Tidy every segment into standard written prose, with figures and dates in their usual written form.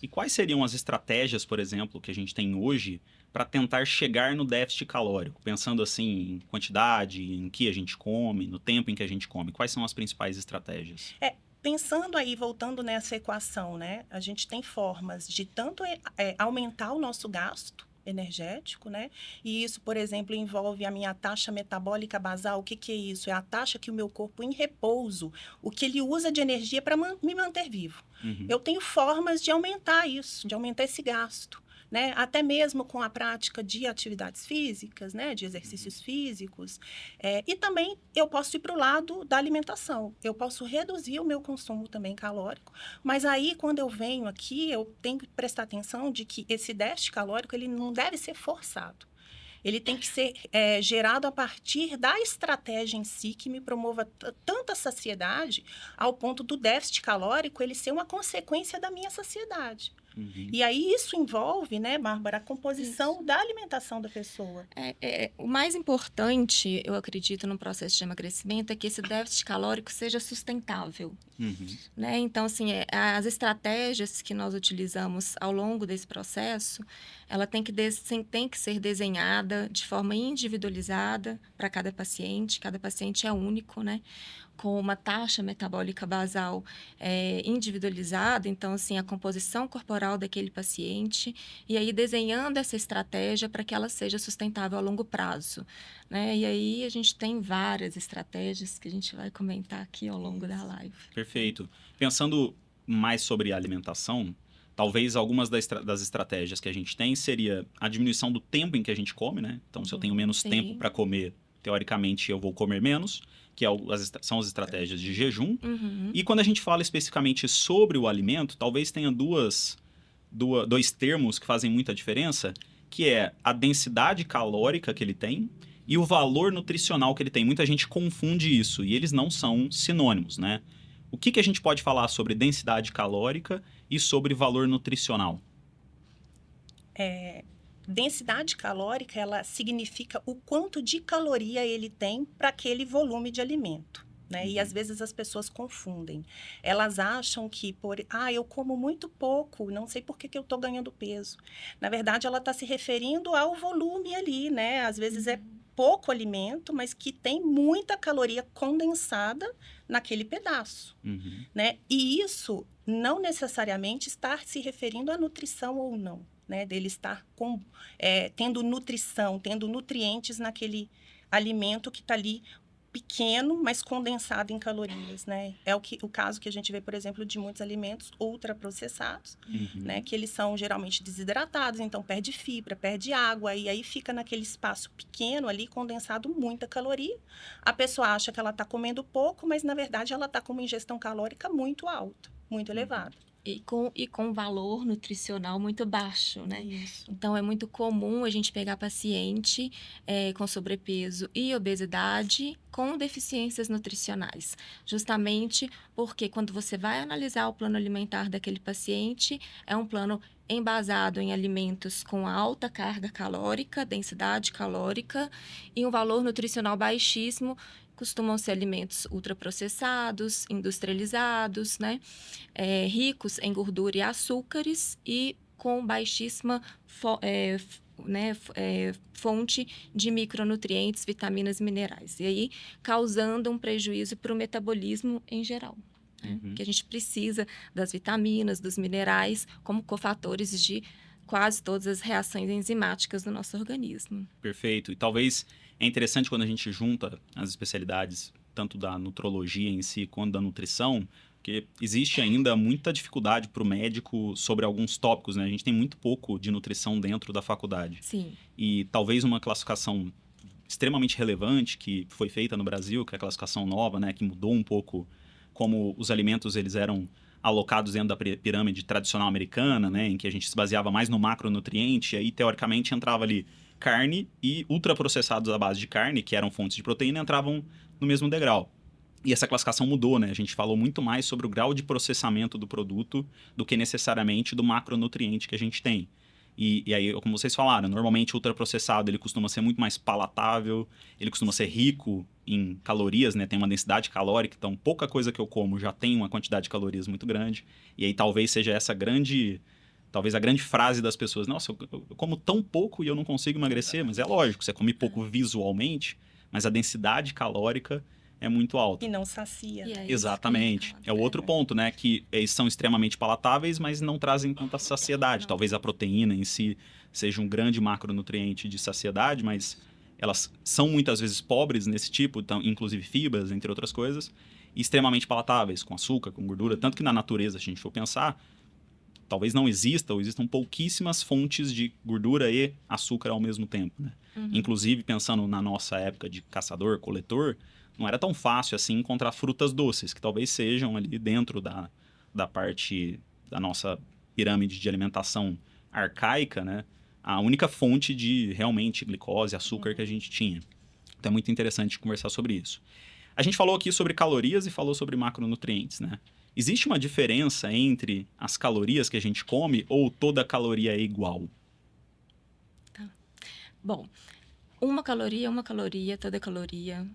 E quais seriam as estratégias, por exemplo, que a gente tem hoje para tentar chegar no déficit calórico? Pensando assim em quantidade, em que a gente come, no tempo em que a gente come. Quais são as principais estratégias? Pensando aí, voltando nessa equação, né? A gente tem formas de tanto aumentar o nosso gasto energético, né? E isso, por exemplo, envolve a minha taxa metabólica basal. O que que é isso? É a taxa que o meu corpo em repouso, o que ele usa de energia para me manter vivo. Uhum, Eu tenho formas de aumentar isso, de aumentar esse gasto. Né? Até mesmo com a prática de atividades físicas, né? De uhum. exercícios físicos. E também eu posso ir para o lado da alimentação. Eu posso reduzir o meu consumo também calórico. Mas aí, quando eu venho aqui, eu tenho que prestar atenção de que esse déficit calórico ele não deve ser forçado. Ele tem que ser gerado a partir da estratégia em si que me promova tanta saciedade ao ponto do déficit calórico ele ser uma consequência da minha saciedade. Uhum. E aí isso envolve, né, Bárbara, a Isso. composição da alimentação da pessoa. O mais importante, eu acredito, no processo de emagrecimento é que esse déficit calórico seja sustentável. Uhum. Né? Então, assim, as estratégias que nós utilizamos ao longo desse processo, ela tem que ser desenhada de forma individualizada para cada paciente é único, né? Com uma taxa metabólica basal individualizada, então, assim, a composição corporal daquele paciente, e aí desenhando essa estratégia para que ela seja sustentável a longo prazo, né? E aí a gente tem várias estratégias que a gente vai comentar aqui ao longo da live. Perfeito. Pensando mais sobre a alimentação, talvez algumas das estratégias que a gente tem seria a diminuição do tempo em que a gente come, né? Então, se eu tenho menos tempo Sim. para comer, teoricamente eu vou comer menos, que é são as estratégias de jejum. Uhum. E quando a gente fala especificamente sobre o alimento, talvez tenha dois termos que fazem muita diferença, que é a densidade calórica que ele tem e o valor nutricional que ele tem. Muita gente confunde isso e eles não são sinônimos, né? O que a gente pode falar sobre densidade calórica e sobre valor nutricional? Densidade calórica, ela significa o quanto de caloria ele tem para aquele volume de alimento. Né? E às Uhum. vezes as pessoas confundem. Elas acham que, eu como muito pouco, não sei por que eu estou ganhando peso. Na verdade, ela está se referindo ao volume ali, né? Às vezes é pouco alimento, mas que tem muita caloria condensada naquele pedaço, Uhum. né? E isso não necessariamente está se referindo à nutrição ou não, né? Dele estar tendo nutrição, tendo nutrientes naquele alimento que está ali pequeno, mas condensado em calorias, né? É o caso que a gente vê, por exemplo, de muitos alimentos ultraprocessados, Uhum. né? Que eles são geralmente desidratados, então perde fibra, perde água, e aí fica naquele espaço pequeno ali, condensado, muita caloria. A pessoa acha que ela está comendo pouco, mas na verdade ela está com uma ingestão calórica muito alta, muito Uhum. elevada. E com valor nutricional muito baixo, né? Isso. Então, é muito comum a gente pegar paciente com sobrepeso e obesidade com deficiências nutricionais. Justamente porque quando você vai analisar o plano alimentar daquele paciente, é um plano embasado em alimentos com alta carga calórica, densidade calórica e um valor nutricional baixíssimo. Costumam ser alimentos ultraprocessados, industrializados, né? Ricos em gordura e açúcares e com baixíssima fonte de micronutrientes, vitaminas e minerais. E aí, causando um prejuízo para o metabolismo em geral. Né? Uhum. Que a gente precisa das vitaminas, dos minerais, como cofatores de quase todas as reações enzimáticas do nosso organismo. Perfeito. E talvez é interessante quando a gente junta as especialidades, tanto da nutrologia em si quanto da nutrição, porque existe ainda muita dificuldade para o médico sobre alguns tópicos, né? A gente tem muito pouco de nutrição dentro da faculdade. Sim. E talvez uma classificação extremamente relevante que foi feita no Brasil, que é a classificação nova, né? Que mudou um pouco como os alimentos eles eram alocados dentro da pirâmide tradicional americana, né? Em que a gente se baseava mais no macronutriente, e aí teoricamente entrava ali carne e ultraprocessados à base de carne, que eram fontes de proteína, entravam no mesmo degrau. E essa classificação mudou, né? A gente falou muito mais sobre o grau de processamento do produto do que necessariamente do macronutriente que a gente tem. E aí, como vocês falaram, normalmente o ultraprocessado ele costuma ser muito mais palatável, ele costuma ser rico em calorias, né? Tem uma densidade calórica, então pouca coisa que eu como já tem uma quantidade de calorias muito grande. E aí talvez seja essa grande talvez a grande frase das pessoas, nossa, eu como tão pouco e eu não consigo emagrecer, mas é lógico, você come pouco visualmente, mas a densidade calórica é muito alta. E não sacia. E né? é isso Exatamente. que eu ia É o falar. outro ponto, né? Que eles são extremamente palatáveis, mas não trazem tanta saciedade. Não. Talvez a proteína em si seja um grande macronutriente de saciedade, mas elas são muitas vezes pobres nesse tipo, inclusive fibras, entre outras coisas, e extremamente palatáveis, com açúcar, com gordura. Tanto que na natureza, se a gente for pensar, talvez não exista ou existam pouquíssimas fontes de gordura e açúcar ao mesmo tempo, né? Inclusive, pensando na nossa época de caçador, coletor, não era tão fácil assim encontrar frutas doces, que talvez sejam ali dentro da parte da nossa pirâmide de alimentação arcaica, né? A única fonte de realmente glicose, açúcar que a gente tinha. Então é muito interessante conversar sobre isso. A gente falou aqui sobre calorias e falou sobre macronutrientes, né? Existe uma diferença entre as calorias que a gente come ou toda caloria é igual? Bom, uma caloria, toda caloria.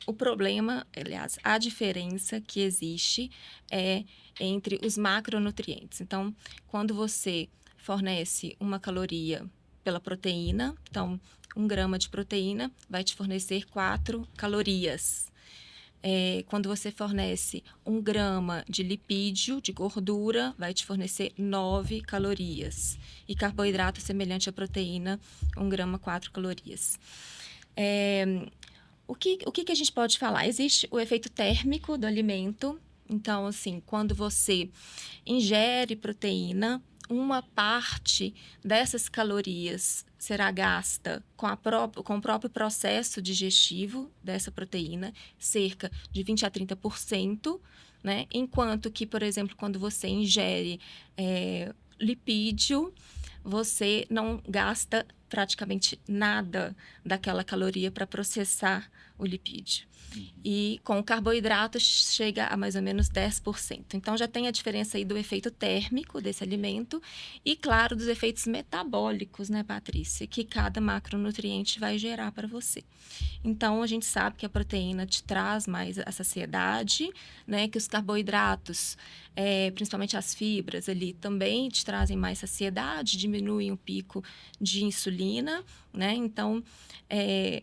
O problema, aliás, a diferença que existe é entre os macronutrientes. Então, quando você fornece uma caloria pela proteína, então, 1 grama de proteína vai te fornecer 4 calorias. Quando você fornece 1 grama de lipídio, de gordura, vai te fornecer 9 calorias. E carboidrato semelhante à proteína, 1 grama, 4 calorias. O que a gente pode falar? Existe o efeito térmico do alimento. Então, assim, quando você ingere proteína, uma parte dessas calorias será gasta com o próprio processo digestivo dessa proteína, cerca de 20 a 30%, né? Enquanto que, por exemplo, quando você ingere lipídio, você não gasta praticamente nada daquela caloria para processar o lipídio. E com o carboidrato chega a mais ou menos 10%. Então, já tem a diferença aí do efeito térmico desse alimento e, claro, dos efeitos metabólicos, né, Patrícia? Que cada macronutriente vai gerar para você. Então, a gente sabe que a proteína te traz mais a saciedade, né? Que os carboidratos, principalmente as fibras ali, também te trazem mais saciedade, diminuem o pico de insulina, né? Então,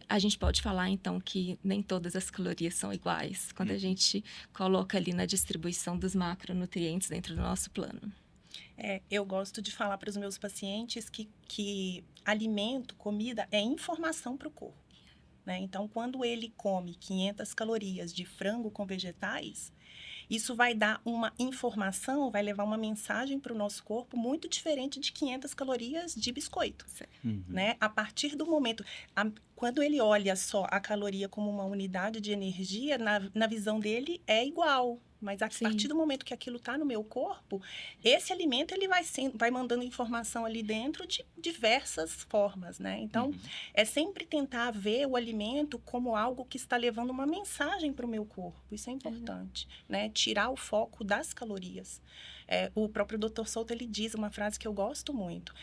a gente pode falar, então, que nem todas as calorias são iguais quando a gente coloca ali na distribuição dos macronutrientes dentro do nosso plano. Eu gosto de falar para os meus pacientes que alimento, comida, é informação para o corpo. Né? Então, quando ele come 500 calorias de frango com vegetais, isso vai dar uma informação, vai levar uma mensagem para o nosso corpo muito diferente de 500 calorias de biscoito. Né? A partir do momento... Quando ele olha só a caloria como uma unidade de energia, na visão dele é igual. Mas a partir do momento que aquilo está no meu corpo, esse alimento ele vai mandando informação ali dentro de diversas formas, né? Então, é sempre tentar ver o alimento como algo que está levando uma mensagem para o meu corpo. Isso é importante, né? Tirar o foco das calorias. O próprio Dr. Souto, ele diz uma frase que eu gosto muito,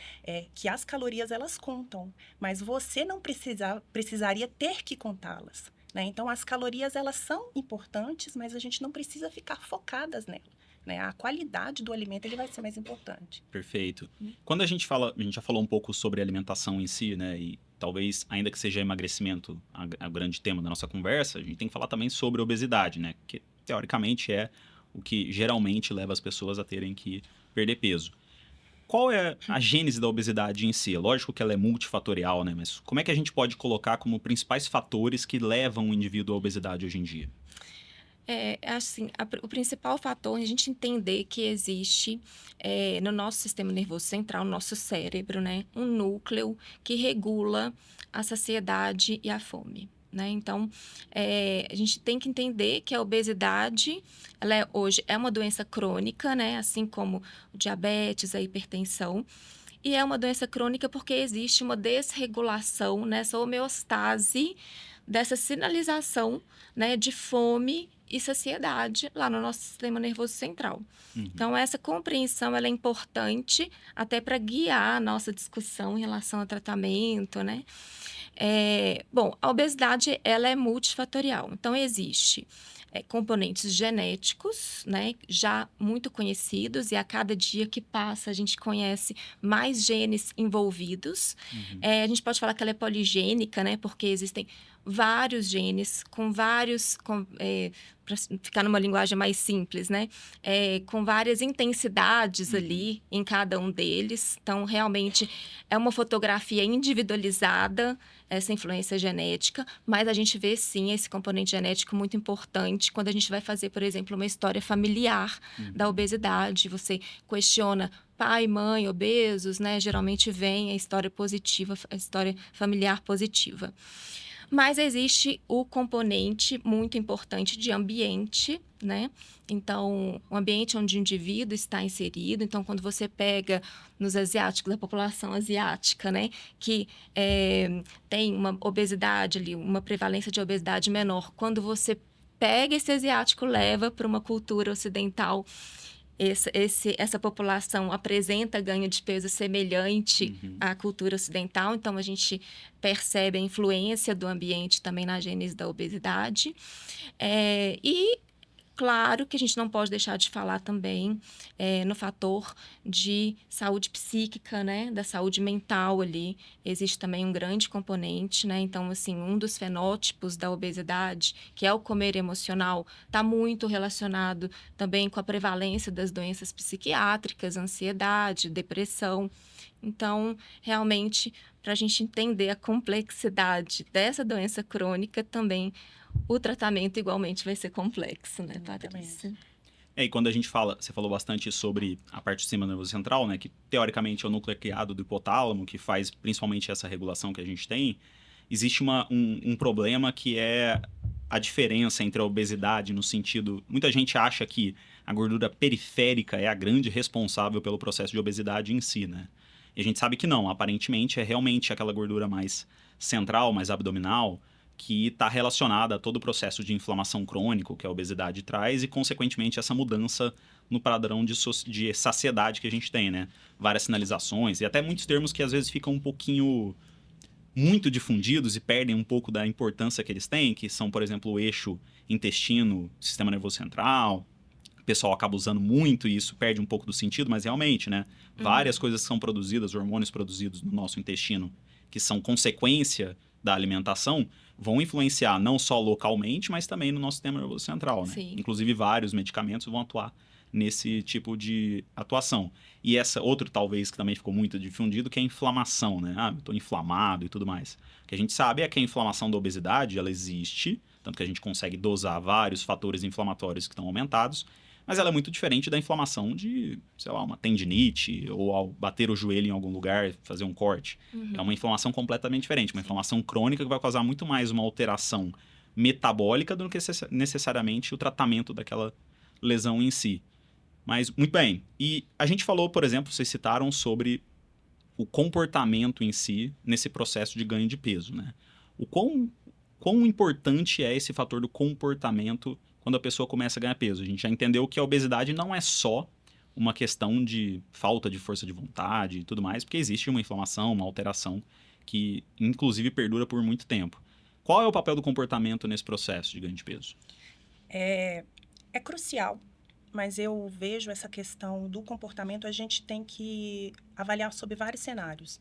que as calorias, elas contam, mas você não precisaria ter que contá-las. Né? Então, as calorias, elas são importantes, mas a gente não precisa ficar focadas nela. Né? A qualidade do alimento ele vai ser mais importante. Perfeito. Quando a gente já falou um pouco sobre alimentação em si, né? E talvez, ainda que seja emagrecimento o grande tema da nossa conversa, a gente tem que falar também sobre obesidade, né? Que, teoricamente, é o que geralmente leva as pessoas a terem que perder peso. Qual é a gênese da obesidade em si? Lógico que ela é multifatorial, né? Mas como é que a gente pode colocar como principais fatores que levam o indivíduo à obesidade hoje em dia? O principal fator é a gente entender que existe no nosso sistema nervoso central, no nosso cérebro, né, um núcleo que regula a saciedade e a fome. Né? Então, a gente tem que entender que a obesidade, ela hoje é uma doença crônica, né? Assim como o diabetes, a hipertensão. E é uma doença crônica porque existe uma desregulação nessa homeostase, dessa sinalização, né, de fome e saciedade lá no nosso sistema nervoso central. Então, essa compreensão ela é importante até para guiar a nossa discussão em relação ao tratamento, né? Bom, a obesidade ela é multifatorial. Então, existe componentes genéticos, né, já muito conhecidos, e a cada dia que passa a gente conhece mais genes envolvidos. A gente pode falar que ela é poligênica, né, porque existem vários genes com vários, para ficar numa linguagem mais simples, né, com várias intensidades ali em cada um deles. Então, realmente é uma fotografia individualizada, essa influência genética, mas a gente vê sim esse componente genético muito importante quando a gente vai fazer, por exemplo, uma história familiar da obesidade. Você questiona pai, mãe, obesos, né? Geralmente vem a história positiva, a história familiar positiva. Mas existe o componente muito importante de ambiente, né? Então, o ambiente onde o indivíduo está inserido. Então, quando você pega nos asiáticos, a população asiática, né? Que tem uma obesidade ali, uma prevalência de obesidade menor. Quando você pega esse asiático, leva para uma cultura ocidental, essa população apresenta ganho de peso semelhante à cultura ocidental. Então, a gente percebe a influência do ambiente também na gênese da obesidade. E, claro, que a gente não pode deixar de falar também no fator de saúde psíquica, né? Da saúde mental ali. Existe também um grande componente, né? Então, assim, um dos fenótipos da obesidade, que é o comer emocional, está muito relacionado também com a prevalência das doenças psiquiátricas, ansiedade, depressão. Então, realmente, para a gente entender a complexidade dessa doença crônica, também o tratamento igualmente vai ser complexo, né, Patrícia? E quando a gente fala, você falou bastante sobre a parte de cima do nervoso central, né, que teoricamente é o núcleo criado do hipotálamo, que faz principalmente essa regulação que a gente tem, existe um problema que é a diferença entre a obesidade no sentido... Muita gente acha que a gordura periférica é a grande responsável pelo processo de obesidade em si, né? E a gente sabe que não, aparentemente é realmente aquela gordura mais central, mais abdominal, que está relacionada a todo o processo de inflamação crônico que a obesidade traz e, consequentemente, essa mudança no padrão de saciedade que a gente tem, né? Várias sinalizações e até muitos termos que às vezes ficam um pouquinho muito difundidos e perdem um pouco da importância que eles têm, que são, por exemplo, o eixo intestino, sistema nervoso central. O pessoal acaba usando muito e isso perde um pouco do sentido, mas realmente, né? Várias coisas que são produzidas, hormônios produzidos no nosso intestino, que são consequência da alimentação, vão influenciar não só localmente, mas também no nosso sistema nervoso central, né? Sim. Inclusive, vários medicamentos vão atuar nesse tipo de atuação. E essa outro, talvez, que também ficou muito difundido, que é a inflamação, né? Ah, eu estou inflamado e tudo mais. O que a gente sabe é que a inflamação da obesidade, ela existe, tanto que a gente consegue dosar vários fatores inflamatórios que estão aumentados, mas ela é muito diferente da inflamação de, sei lá, uma tendinite ou ao bater o joelho em algum lugar, fazer um corte. É uma inflamação completamente diferente, uma inflamação crônica que vai causar muito mais uma alteração metabólica do que necessariamente o tratamento daquela lesão em si. Mas, muito bem. E a gente falou, por exemplo, vocês citaram sobre o comportamento em si nesse processo de ganho de peso, né? O quão importante é esse fator do comportamento quando a pessoa começa a ganhar peso? A gente já entendeu que a obesidade não é só uma questão de falta de força de vontade e tudo mais, porque existe uma inflamação, uma alteração que, inclusive, perdura por muito tempo. Qual é o papel do comportamento nesse processo de ganho de peso? É crucial, mas eu vejo essa questão do comportamento, a gente tem que avaliar sobre vários cenários.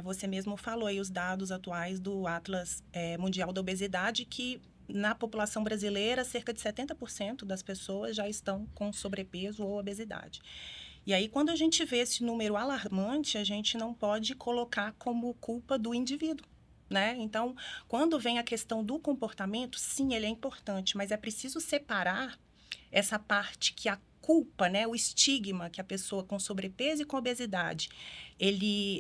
Você mesmo falou aí os dados atuais do Atlas Mundial da Obesidade, que na população brasileira, cerca de 70% das pessoas já estão com sobrepeso ou obesidade. E aí, quando a gente vê esse número alarmante, a gente não pode colocar como culpa do indivíduo, né? Então, quando vem a questão do comportamento, sim, ele é importante, mas é preciso separar essa parte que a culpa, né, o estigma que a pessoa com sobrepeso e com obesidade,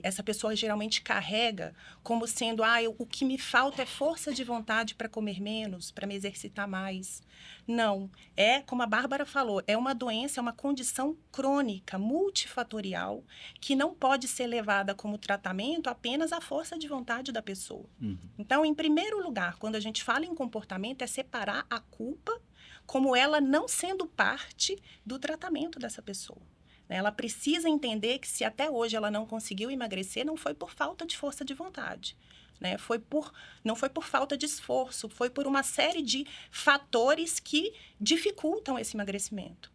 essa pessoa geralmente carrega como sendo, o que me falta é força de vontade para comer menos, para me exercitar mais. Não, como a Bárbara falou, é uma doença, é uma condição crônica, multifatorial, que não pode ser levada como tratamento apenas à força de vontade da pessoa. Então, em primeiro lugar, quando a gente fala em comportamento, é separar a culpa como ela não sendo parte do tratamento dessa pessoa. Ela precisa entender que se até hoje ela não conseguiu emagrecer, não foi por falta de força de vontade. né? Não foi por falta de esforço, foi por uma série de fatores que dificultam esse emagrecimento.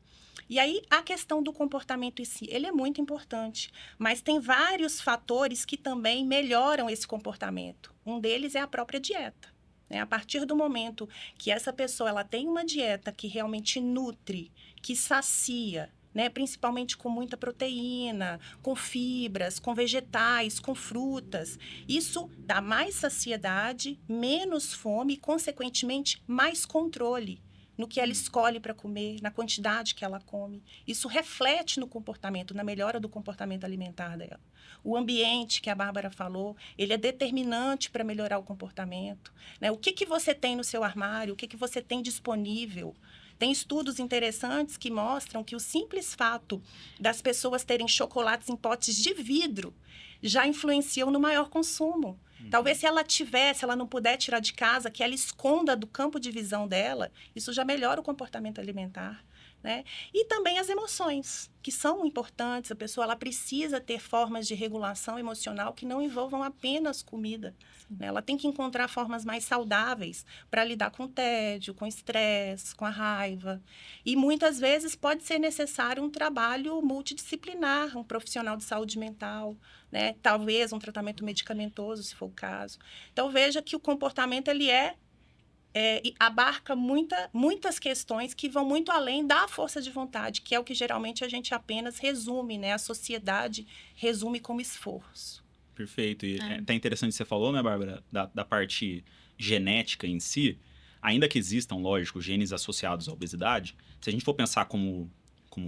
E aí, a questão do comportamento em si, ele é muito importante, mas tem vários fatores que também melhoram esse comportamento. Um deles é a própria dieta, né? A partir do momento que essa pessoa ela tem uma dieta que realmente nutre, que sacia, né? Principalmente com muita proteína, com fibras, com vegetais, com frutas, isso dá mais saciedade, menos fome e, consequentemente, mais controle no que ela escolhe para comer, na quantidade que ela come. Isso reflete no comportamento, na melhora do comportamento alimentar dela. O ambiente que a Bárbara falou, ele é determinante para melhorar o comportamento, né? O que você tem no seu armário, o que você tem disponível. Tem estudos interessantes que mostram que o simples fato das pessoas terem chocolates em potes de vidro já influenciam no maior consumo. Talvez se ela não puder tirar de casa, que ela esconda do campo de visão dela, isso já melhora o comportamento alimentar, né? E também as emoções, que são importantes. A pessoa ela precisa ter formas de regulação emocional que não envolvam apenas comida, né? Ela tem que encontrar formas mais saudáveis para lidar com o tédio, com o estresse, com a raiva. E muitas vezes pode ser necessário um trabalho multidisciplinar, um profissional de saúde mental, né? Talvez um tratamento medicamentoso, se for o caso. Então, veja que o comportamento ele abarca muitas questões que vão muito além da força de vontade, que é o que geralmente a gente apenas resume, né? A sociedade resume como esforço. Perfeito. E é até interessante que você falou, né, Bárbara, da parte genética em si. Ainda que existam, lógico, genes associados à obesidade, se a gente for pensar como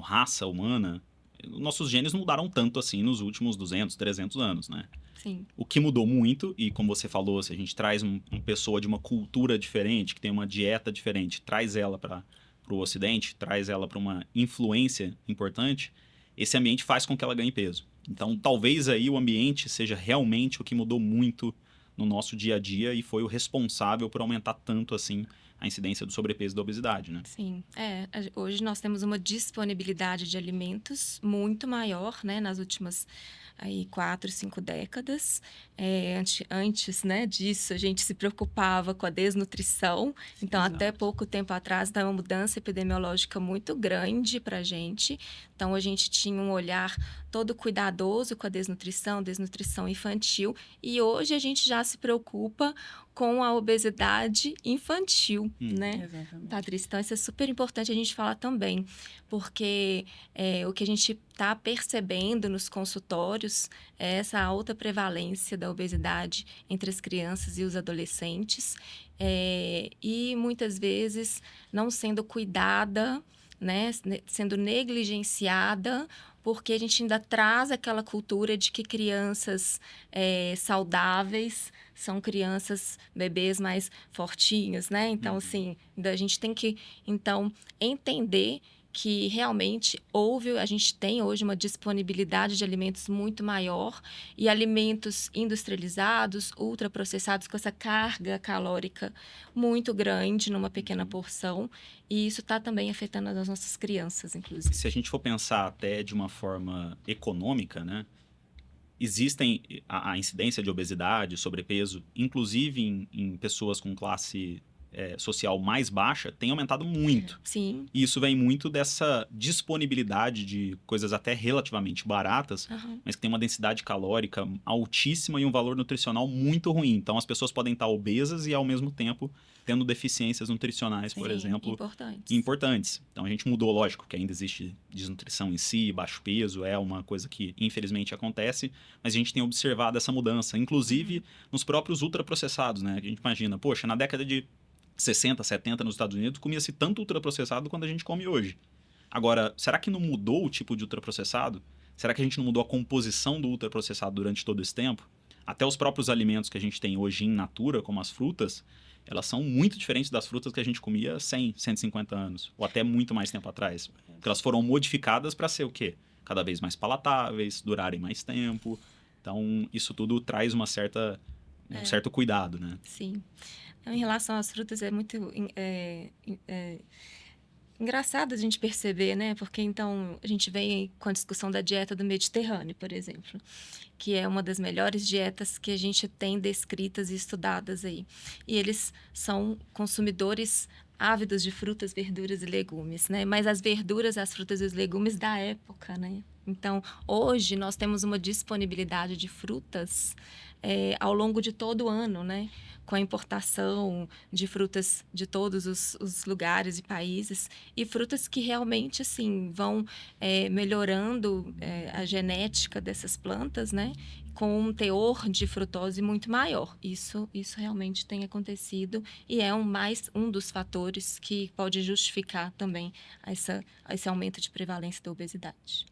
raça humana, nossos genes não mudaram tanto assim nos últimos 200, 300 anos, né? Sim. O que mudou muito, e como você falou, se a gente traz uma pessoa de uma cultura diferente, que tem uma dieta diferente, traz ela para o Ocidente, traz ela para uma influência importante, esse ambiente faz com que ela ganhe peso. Então, talvez aí o ambiente seja realmente o que mudou muito no nosso dia a dia e foi o responsável por aumentar tanto assim a incidência do sobrepeso e da obesidade, né? Sim, hoje nós temos uma disponibilidade de alimentos muito maior, né, nas últimas aí 4, 5 décadas. Antes, né, disso, a gente se preocupava com a desnutrição. Então, Exato. até pouco tempo atrás, dá uma mudança epidemiológica muito grande para a gente. Então, a gente tinha um olhar todo cuidadoso com a desnutrição infantil. E hoje a gente já se preocupa com a obesidade infantil, né? Exatamente. Patrícia, então isso é super importante a gente falar também, porque o que a gente está percebendo nos consultórios é essa alta prevalência da obesidade entre as crianças e os adolescentes, e muitas vezes não sendo cuidada, né, sendo negligenciada, porque a gente ainda traz aquela cultura de que crianças saudáveis são crianças, bebês mais fortinhos, né? Então, assim, a gente tem que, então, entender que realmente a gente tem hoje uma disponibilidade de alimentos muito maior e alimentos industrializados, ultraprocessados, com essa carga calórica muito grande numa pequena porção, e isso está também afetando as nossas crianças, inclusive. Se a gente for pensar até de uma forma econômica, né? Existem a incidência de obesidade, sobrepeso, inclusive em pessoas com classe social mais baixa, tem aumentado muito. Sim. E isso vem muito dessa disponibilidade de coisas até relativamente baratas, mas que tem uma densidade calórica altíssima e um valor nutricional muito ruim. Então, as pessoas podem estar obesas e, ao mesmo tempo, tendo deficiências nutricionais, por exemplo, importantes. Então, a gente mudou, lógico, que ainda existe desnutrição em si, baixo peso, é uma coisa que, infelizmente, acontece, mas a gente tem observado essa mudança, inclusive nos próprios ultraprocessados, né? A gente imagina, poxa, na década de 60, 70 nos Estados Unidos, comia-se tanto ultraprocessado quanto a gente come hoje. Agora, será que não mudou o tipo de ultraprocessado? Será que a gente não mudou a composição do ultraprocessado durante todo esse tempo? Até os próprios alimentos que a gente tem hoje em natura, como as frutas, elas são muito diferentes das frutas que a gente comia 100, 150 anos, ou até muito mais tempo atrás. Porque elas foram modificadas para ser o quê? Cada vez mais palatáveis, durarem mais tempo. Então, isso tudo traz um certo cuidado, né? Sim. Então, em relação às frutas, é muito Engraçado a gente perceber, né? Porque então a gente vem com a discussão da dieta do Mediterrâneo, por exemplo, que é uma das melhores dietas que a gente tem descritas e estudadas aí. E eles são consumidores ávidos de frutas, verduras e legumes, né? Mas as verduras, as frutas e os legumes da época, né? Então, hoje nós temos uma disponibilidade de frutas ao longo de todo o ano, né? Com a importação de frutas de todos os lugares e países, e frutas que realmente, assim, vão melhorando a genética dessas plantas, né? Com um teor de frutose muito maior. Isso realmente tem acontecido e é um dos fatores que pode justificar também esse aumento de prevalência da obesidade.